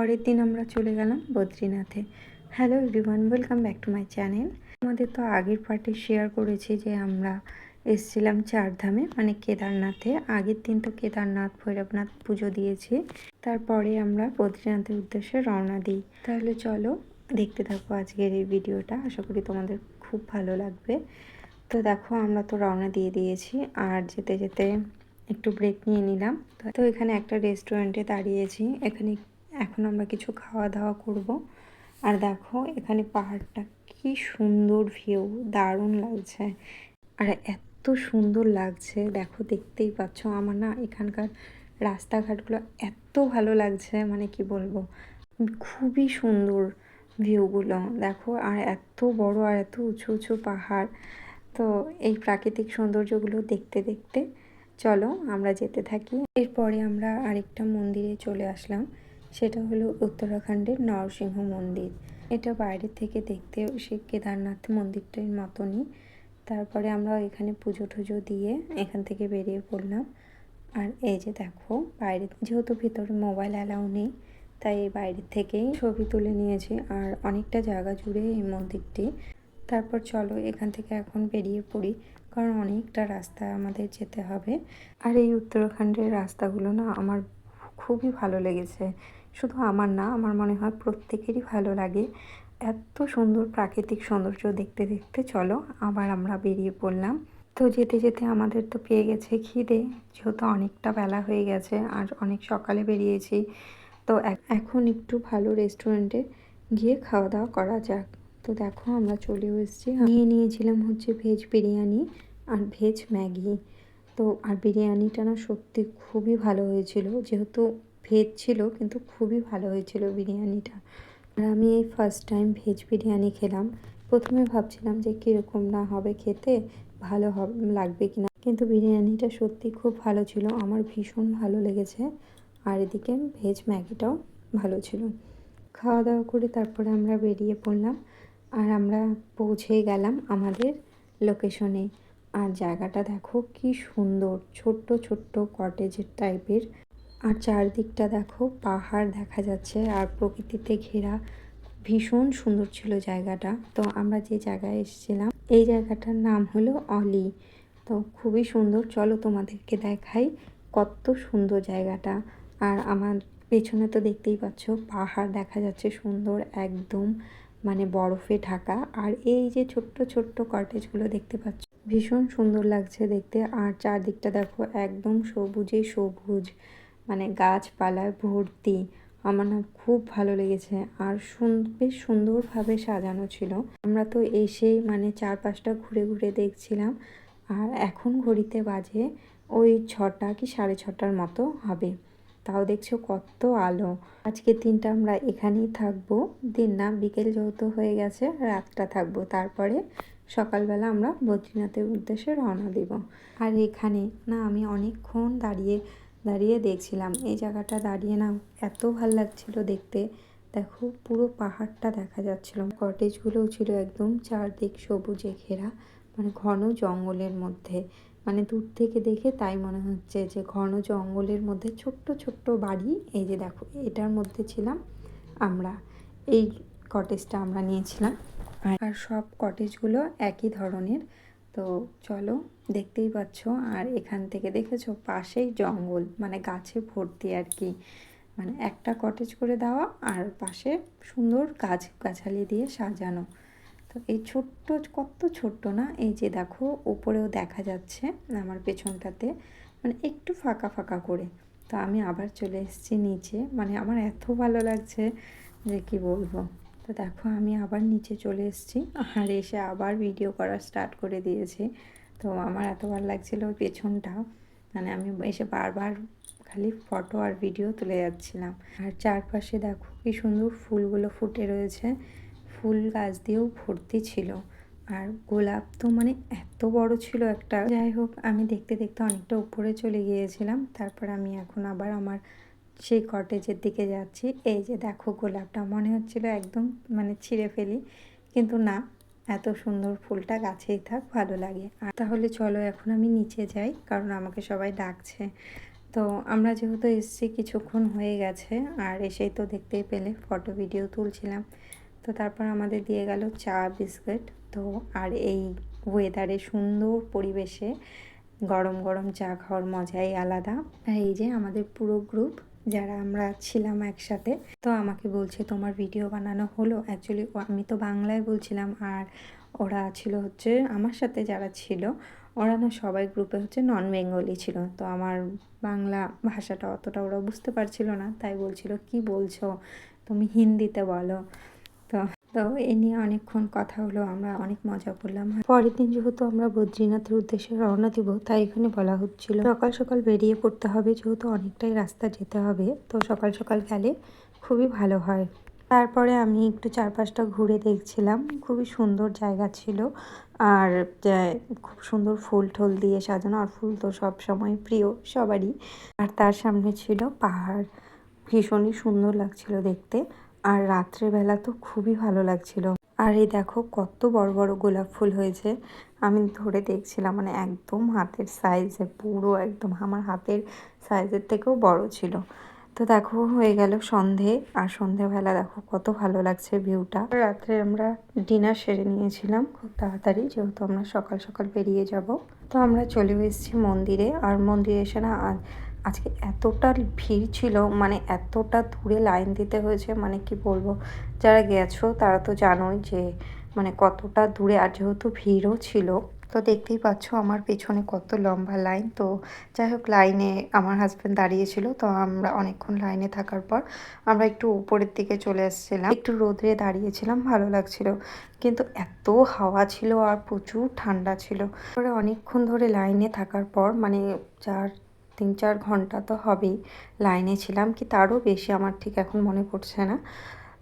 পরের দিন আমরা চলে গেলাম বদ্রীনাথে। Hello everyone, welcome back to my channel. আমাদের তো আগের পার্টে শেয়ার করেছি যে আমরা এসেছিলাম চারধামে, মানে কেদারনাথে। আগের দিন তো কেদারনাথ ভৈরবনাথ পুজো দিয়েছি, তারপরে আমরা বদ্রীনাথের উদ্দেশ্যে রওনা দিই। তাহলে চলো দেখতে থাকো আজকের এই ভিডিওটা, আশা করি তোমাদের খুব ভালো লাগবে। তো দেখো আমরা তো রওনা দিয়ে দিয়েছি, আর যেতে যেতে একটু ব্রেক নিয়ে নিলাম। তো এখানে একটা রেস্টুরেন্টে দাঁড়িয়েছি, এখানে এখন আমরা কিছু খাওয়া দাওয়া করব। আর দেখো এখানে পাহাড়টা কি সুন্দর ভিউ, দারুণ লাগছে। আর এত সুন্দর লাগছে, দেখো দেখতেই পাচ্ছ। আমার না এখানকার রাস্তাঘাটগুলো এত ভালো লাগছে, মানে কি বলবো, খুবই সুন্দর ভিউগুলো দেখো। আর এত বড় আর এত উঁচু উঁচু পাহাড়। তো এই প্রাকৃতিক সৌন্দর্যগুলো দেখতে দেখতে চলো আমরা যেতে থাকি। এরপরে আমরা আরেকটা মন্দিরে চলে আসলাম, সেটা হলো উত্তরাখণ্ডের নরসিংহ মন্দির। এটা বাইরে থেকে দেখতেও সেই কেদারনাথ মন্দিরটার মতনই। তারপরে আমরা এখানে পুজো টুজো দিয়ে এখান থেকে বেরিয়ে পড়লাম। আর এই যে দেখো বাইরে, যেহেতু ভিতরে মোবাইল অ্যালাউ নেই, তাই এই বাইরের থেকেই ছবি তুলে নিয়েছি। আর অনেকটা জায়গা জুড়ে এই মন্দিরটি। তারপর চলো এখান থেকে এখন বেরিয়ে পড়ি, কারণ অনেকটা রাস্তা আমাদের যেতে হবে। আর এই উত্তরাখণ্ডের রাস্তাগুলো না আমার খুবই ভালো লেগেছে। শুধু আমার না, আমার মনে হয় প্রত্যেকেরই ভালো লাগে। এত সুন্দর প্রাকৃতিক সৌন্দর্য দেখতে দেখতে চলো আবার আমরা বেরিয়ে পড়লাম। তো যেতে যেতে আমাদের তো পেয়ে গেছে খিদে, যেহেতু অনেকটা বেলা হয়ে গেছে আর অনেক সকালে বেরিয়েছি। তো এখন একটু ভালো রেস্টুরেন্টে গিয়ে খাওয়া দাওয়া করা যাক। তো দেখো আমরা চলেও এসেছি। নিয়েছিলাম হচ্ছে ভেজ বিরিয়ানি আর ভেজ ম্যাগি। তো আর বিরিয়ানিটা না সত্যি খুবই ভালো হয়েছিল, যেহেতু ভেজ ছিল কিন্তু খুবই ভালো হয়েছিল বিরিয়ানিটা। আর আমি এই ফার্স্ট টাইম ভেজ বিরিয়ানি খেলাম। প্রথমে ভাবছিলাম যে কীরকম না হবে খেতে, ভালো হবে লাগবে কি না, কিন্তু বিরিয়ানিটা সত্যি খুব ভালো ছিল, আমার ভীষণ ভালো লেগেছে। আর এদিকে ভেজ ম্যাগিটাও ভালো ছিল। খাওয়া দাওয়া করে তারপরে আমরা বেরিয়ে পড়লাম, আর আমরা পৌঁছেই গেলাম আমাদের লোকেশনে। আর জায়গাটা দেখো কি সুন্দর, ছোট্ট ছোট্ট কটেজের টাইপের। আর চারদিকটা দেখো পাহাড় দেখা যাচ্ছে আর প্রকৃতিতে ঘেরা, ভীষণ সুন্দর ছিল জায়গাটা। তো আমরা যে জায়গায় এসেছিলাম, এই জায়গাটার নাম হলো অলি। তো খুবই সুন্দর, চলো তোমাদেরকে দেখাই কত সুন্দর জায়গাটা। আর আমার পেছনে তো দেখতেই পাচ্ছ পাহাড় দেখা যাচ্ছে সুন্দর একদম, মানে বরফে ঢাকা। আর এই যে ছোট্ট ছোট্ট কটেজগুলো দেখতে পাচ্ছ, ভীষণ সুন্দর লাগছে দেখতে। আর চারদিকটা দেখো একদম সবুজে সবুজ, মানে গাছপালায় ভর্তি। আমার না খুব ভালো লেগেছে। আর বেশ সুন্দরভাবে সাজানো ছিল। আমরা তো এসেই মানে চারপাশটা ঘুরে ঘুরে দেখছিলাম। আর এখন ঘড়িতে বাজে ওই 6টা কি 6:30টার মতো হবে, তাও দেখছো কত আলো। আজকের দিনটা আমরা এখানেই থাকবো, দিন না বিকেল যেহেতু হয়ে গেছে, রাতটা থাকবো। তারপরে সকালবেলা আমরা বদ্রীনাথের উদ্দেশ্যে রওনা দিব। আর এখানে না আমি অনেকক্ষণ দাঁড়িয়ে দাঁড়িয়ে দেখছিলাম, এই জায়গাটা দাঁড়িয়ে না এত ভাল লাগছিল দেখতে। দেখো পুরো পাহাড়টা দেখা যাচ্ছিল, কটেজগুলোও ছিল একদম চারদিক সবুজে ঘেরা, মানে ঘন জঙ্গলের মধ্যে। মানে দূর থেকে দেখে তাই মনে হচ্ছে যে ঘন জঙ্গলের মধ্যে ছোট্ট ছোট্ট বাড়ি। এই যে দেখো এটার মধ্যে ছিলাম আমরা, এই কটেজটা আমরা নিয়েছিলাম। আর সব কটেজগুলো একই ধরনের। তো চলো দেখতেই পাচ্ছ। আর এখান থেকে দেখেছো পাশেই জঙ্গল, মানে গাছে ভর্তি আর কি। মানে একটা কটেজ করে দেওয়া আর পাশে সুন্দর গাছগাছালি দিয়ে সাজানো। তো এই ছোট্ট, কত ছোট্ট না, এই যে দেখো উপরেও দেখা যাচ্ছে আমার পেছনটাতে, মানে একটু ফাঁকা ফাঁকা করে। তো আমি আবার চলে এসেছি নিচে, মানে আমার এত ভালো লাগছে যে কি বলবো। তো দেখো আমি আবার নিচে চলে এসেছি, আর এসে আবার ভিডিও করা স্টার্ট করে দিয়েছি। তো আমার এত ভালো লাগছিলো ওই পেছনটা, মানে আমি এসে বারবার খালি ফটো আর ভিডিও তুলে যাচ্ছিলাম। আর চারপাশে দেখো কি সুন্দর ফুলগুলো ফুটে রয়েছে, ফুল গাছ দিয়েও ভর্তি ছিল। আর গোলাপ তো মানে এত বড় ছিল একটা। যাই হোক আমি দেখতে দেখতে অনেকটা উপরে চলে গিয়েছিলাম। তারপর আমি এখন আবার আমার সেই কটেজের দিকে যাচ্ছি। এই যে দেখো গোলাপটা, মনে হচ্ছিল একদম মানে ছিঁড়ে ফেলি, কিন্তু না, এত সুন্দর ফুলটা গাছেই থাক, ভালো লাগে। আর তাহলে চলো এখন আমি নিচে যাই, কারণ আমাকে সবাই ডাকছে। তো আমরা যেহেতু এসেছি কিছুক্ষণ হয়ে গেছে, আর এসেই তো দেখতেই পেলে ফটো ভিডিও তুলছিলাম। তো তারপর আমাদের দিয়ে গেল চা বিস্কুট। তো আর এই ওয়েদারে সুন্দর পরিবেশে গরম গরম চা খাওয়ার মজাই আলাদা। আর এই যে আমাদের পুরো গ্রুপ যারা আমরা ছিলাম একসাথে, তো আমাকে বলছে তোমার ভিডিও বানানো হলো। অ্যাকচুয়ালি আমি তো বাংলায় বলছিলাম, আর ওরা ছিল হচ্ছে আমার সাথে যারা ছিল ওরা না সবাই গ্রুপে হচ্ছে নন বেঙ্গলি ছিল। তো আমার বাংলা ভাষাটা অতটা ওরা বুঝতে পারছিল না, তাই বলছিল কি বলছো তুমি হিন্দিতে বলো। তো তো এ নিয়ে অনেকক্ষণ কথা হলো, আমরা অনেক মজা করলাম। পরের দিন যেহেতু আমরা বদ্রীনাথের উদ্দেশ্যে রওনা দিব, তাই এখানে বলা হচ্ছিল সকাল সকাল বেরিয়ে পড়তে হবে, যেহেতু অনেকটাই রাস্তা যেতে হবে। তো সকাল সকাল গেলে খুবই ভালো হয়। তারপরে আমি একটু চারপাশটা ঘুরে দেখছিলাম, খুবই সুন্দর জায়গা ছিল। আর খুব সুন্দর ফুল ঠুল দিয়ে সাজানো, আর ফুল তো সব সময় প্রিয় সবারই। আর তার সামনে ছিল পাহাড়, ভীষণই সুন্দর লাগছিল দেখতে। আর রাত্রেবেলা তো খুবই ভালো লাগছিল। আর এই দেখো কত বড় বড় গোলাপ ফুল হয়েছে, আমি ধরে দেখছিলাম, মানে একদম হাতের সাইজের, পুরো একদম আমার হাতের সাইজের থেকেও বড় ছিল। তো দেখো হয়ে গেল সন্ধে, আর সন্ধেবেলা দেখো কত ভালো লাগছে ভিউটা। রাত্রে আমরা ডিনার সেরে নিয়েছিলাম খুব তাড়াতাড়ি, যেহেতু আমরা সকাল সকাল বেরিয়ে যাব। তো আমরা চলে এসেছি মন্দিরে, আর মন্দিরে এসে না আজকে এতটা ভিড় ছিল, মানে এতটা দূরে লাইন দিতে হয়েছে, মানে কি বলবো। যারা গেছো তারা তো জানোই যে মানে কতটা দূরে, আর যেহেতু ভিড়ও ছিল। তো দেখতেই পাচ্ছ আমার পেছনে কত লম্বা লাইন। তো যাই হোক, লাইনে আমার হাজব্যান্ড দাঁড়িয়েছিল, তো আমরা অনেকক্ষণ লাইনে থাকার পর আমরা একটু উপরের দিকে চলে এসেছিলাম। একটু রোদে দাঁড়িয়েছিলাম, ভালো লাগছিল, কিন্তু এত হাওয়া ছিল আর প্রচুর ঠান্ডা ছিল। তারপরে অনেকক্ষণ ধরে লাইনে থাকার পর, মানে 3-4 ঘন্টা তো হবেই লাইনে ছিলাম, কি তারও বেশি, আমার ঠিক এখন মনে পড়ছে না।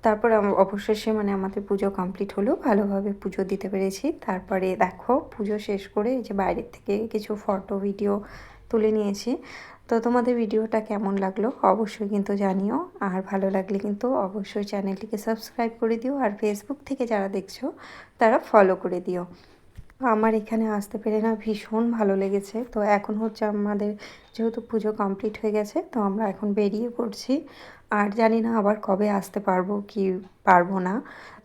তারপর অবশেষে মানে আমাদের পুজো কমপ্লিট হলো, ভালোভাবে পুজো দিতে পেরেছি। তারপরে দেখো পুজো শেষ করে এই যে বাইরের থেকে কিছু ফটো ভিডিও তুলে নিয়েছি। তো তোমাদের ভিডিওটা কেমন লাগলো অবশ্যই কিন্তু জানিও, আর ভালো লাগলে কিন্তু অবশ্যই চ্যানেলটিকে সাবস্ক্রাইব করে দিও, আর ফেসবুক থেকে যারা দেখছো তারা ফলো করে দিও। আমার এখানে আসতে পেরে না ভীষণ ভালো লেগেছে। তো এখন হচ্ছে আমাদের যেহেতু পুজো কমপ্লিট হয়ে গেছে, তো আমরা এখন বেরিয়ে পড়ছি। আর জানি না আবার কবে আসতে পারবো কি পারবো না।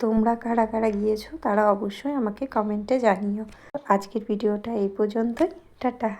তোমরা কারা কারা গিয়েছো তারা অবশ্যই আমাকে কমেন্টে জানিও। আজকের ভিডিওটা এই পর্যন্তই। টাটা।